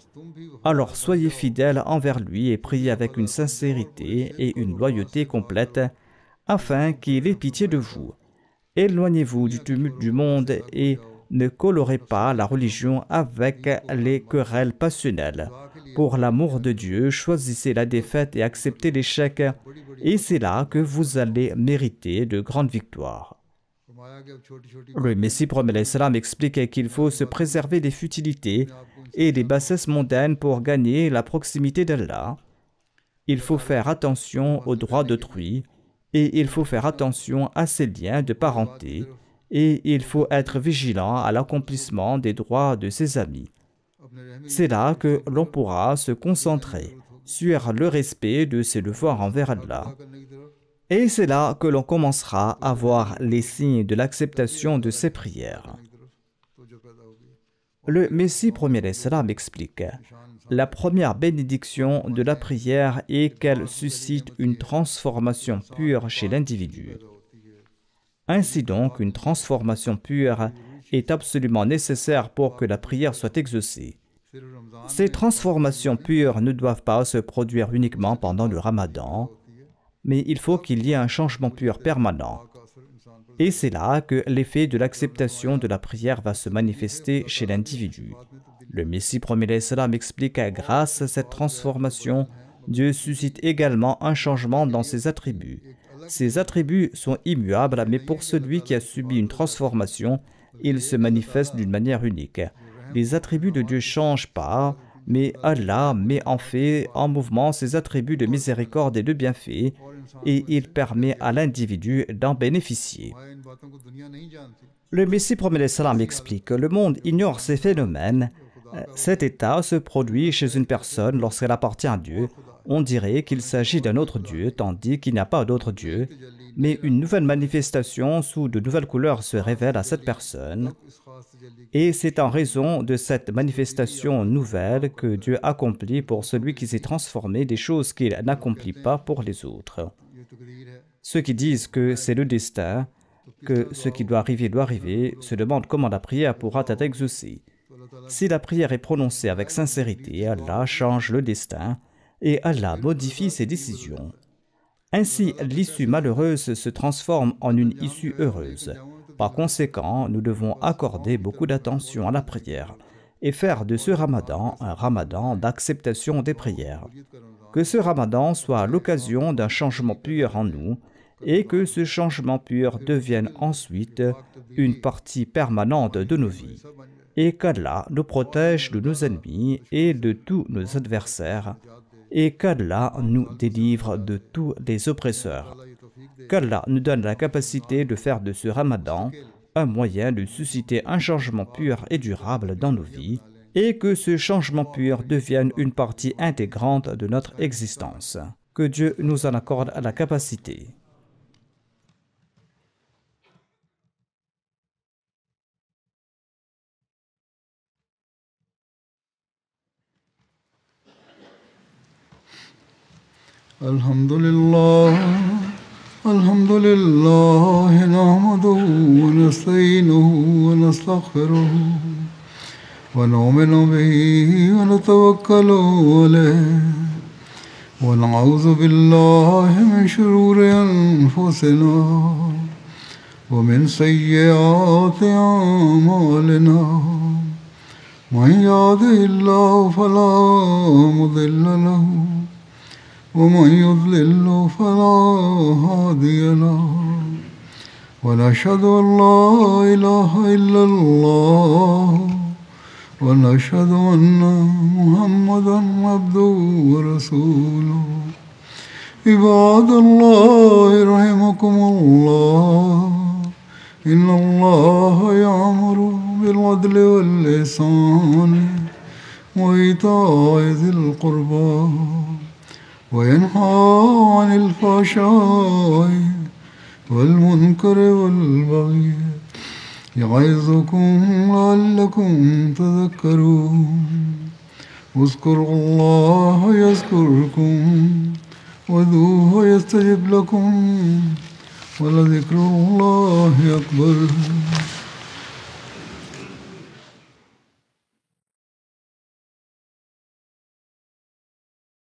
Alors soyez fidèles envers lui et priez avec une sincérité et une loyauté complète, afin qu'il ait pitié de vous. Éloignez-vous du tumulte du monde et ne colorez pas la religion avec les querelles passionnelles. Pour l'amour de Dieu, choisissez la défaite et acceptez l'échec, et c'est là que vous allez mériter de grandes victoires. » Le Messie promet salam explique qu'il faut se préserver des futilités et des bassesses mondaines pour gagner la proximité d'Allah. Il faut faire attention aux droits d'autrui, et il faut faire attention à ses liens de parenté, et il faut être vigilant à l'accomplissement des droits de ses amis. C'est là que l'on pourra se concentrer sur le respect de ses devoirs envers Allah. Et c'est là que l'on commencera à voir les signes de l'acceptation de ses prières. Le Messie premier salam explique « La première bénédiction de la prière est qu'elle suscite une transformation pure chez l'individu. Ainsi donc, une transformation pure est absolument nécessaire pour que la prière soit exaucée. Ces transformations pures ne doivent pas se produire uniquement pendant le Ramadan, mais il faut qu'il y ait un changement pur permanent. Et c'est là que l'effet de l'acceptation de la prière va se manifester chez l'individu. Le Messie premier salam explique que grâce à cette transformation, Dieu suscite également un changement dans ses attributs. Ces attributs sont immuables, mais pour celui qui a subi une transformation, ils se manifestent d'une manière unique. Les attributs de Dieu ne changent pas, mais Allah met en mouvement ses attributs de miséricorde et de bienfait, et il permet à l'individu d'en bénéficier. Le Messie promet salam explique que le monde ignore ces phénomènes. Cet état se produit chez une personne lorsqu'elle appartient à Dieu. On dirait qu'il s'agit d'un autre Dieu, tandis qu'il n'y a pas d'autre Dieu. Mais une nouvelle manifestation sous de nouvelles couleurs se révèle à cette personne. Et c'est en raison de cette manifestation nouvelle que Dieu accomplit pour celui qui s'est transformé des choses qu'il n'accomplit pas pour les autres. Ceux qui disent que c'est le destin que ce qui doit arriver, se demande comment la prière pourra être exaucée. Si la prière est prononcée avec sincérité, Allah change le destin et Allah modifie ses décisions. Ainsi, l'issue malheureuse se transforme en une issue heureuse. Par conséquent, nous devons accorder beaucoup d'attention à la prière et faire de ce ramadan un ramadan d'acceptation des prières. Que ce ramadan soit l'occasion d'un changement pur en nous et que ce changement pur devienne ensuite une partie permanente de nos vies. Et qu'Allah nous protège de nos ennemis et de tous nos adversaires, et qu'Allah nous délivre de tous les oppresseurs. Qu'Allah nous donne la capacité de faire de ce ramadan un moyen de susciter un changement pur et durable dans nos vies, et que ce changement pur devienne une partie intégrante de notre existence. Que Dieu nous en accorde la capacité. Alhamdulillah, nahmaduhu wa nasta'inuhu wa nastaghfiruhu wa nu'minu bihi wa natawakkalu alayhi wa na'udhu billahi min shururi anfusina wa min sayyiati a'malina. Man yahdihillahu fala mudilla lahu ومن يضلل فلا هادي له ونشهد أن لا إله إلا الله ونشهد أن محمدا عبده ورسوله. عباد الله رحمكم الله إن الله يأمر بالعدل والإحسان وإيتاء ذي القربى وينهى عن الفحشاء والمنكر والبغي يعظكم لعلكم تذكرون. اذكروا الله يذكركم وادعوه يستجب لكم ولذكر الله أكبر.